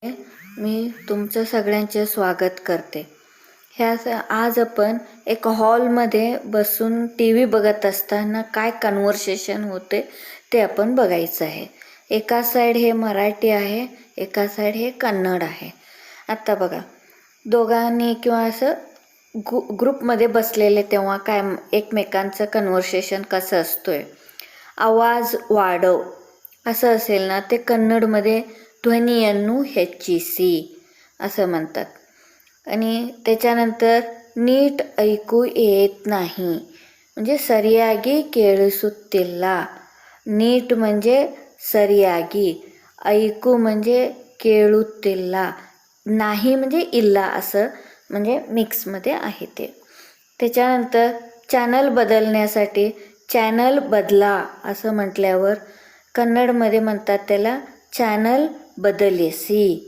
मी तुमचं सगळ्यांचे स्वागत करते. आज आपण एक हॉलमध्ये बसून टी व्ही बघत असताना काय कन्व्हर्सेशन होते ते आपण बघायचं आहे. एका साईड हे मराठी आहे, एका साईड हे कन्नड आहे. आता बघा, दोघांनी किंवा असं ग्रुपमध्ये बसलेले तेव्हा काय एकमेकांचं कन्व्हर्सेशन कसं असतोय. आवाज वाढव असं असेल ना, ते कन्नडमध्ये ಧ್ವನಿಯನ್ನು ಹೆಚ್ಚಿಸಿ असं म्हणतात. आणि त्याच्यानंतर नीट ऐकू येत नाही म्हणजे ಸರಿಯಾಗಿ ಕೇಳಿಸುತ್ತಿಲ್ಲ. नीट म्हणजे ಸರಿಯಾಗಿ, ऐकू म्हणजे ಕೇಳುತ್ತಿಲ್ಲ, नाही म्हणजे इल्ला असं म्हणजे मिक्समध्ये आहे ते. त्याच्यानंतर चॅनल बदलण्यासाठी चॅनल बदला असं म्हटल्यावर कन्नडमध्ये म्हणतात त्याला चॅनल बदलेसी.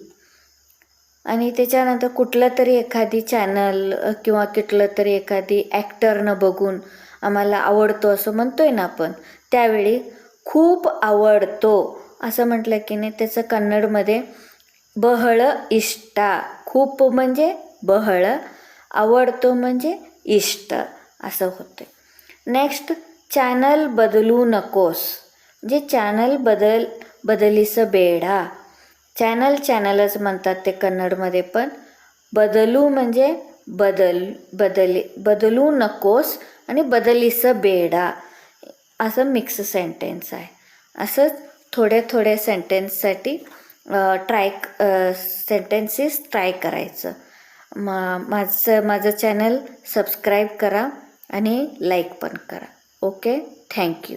आणि त्याच्यानंतर कुठलं तरी एखादी चॅनल किंवा कुठलं तरी एखादी ॲक्टरनं बघून आम्हाला आवडतो असं म्हणतोय ना आपण, त्यावेळी खूप आवडतो असं म्हटलं की नाही, त्याचं कन्नडमध्ये बहळ इष्ट. खूप म्हणजे बहळ, आवडतो म्हणजे इष्ट असं होते. नेक्स्ट, चॅनल बदलू नकोस म्हणजे चॅनल बदलीस बेडा. चॅनलच म्हणतात ते कन्नडमध्ये पण. बदलू म्हणजे बदलू नकोस आणि बदलीस बेडा असं मिक्स सेंटेन्स आहे. असंच थोड्या सेंटेन्ससाठी सेंटेन्सेस ट्राय करायचं. माझं चॅनल सबस्क्राईब करा आणि लाईक पण करा. Okay, thank you.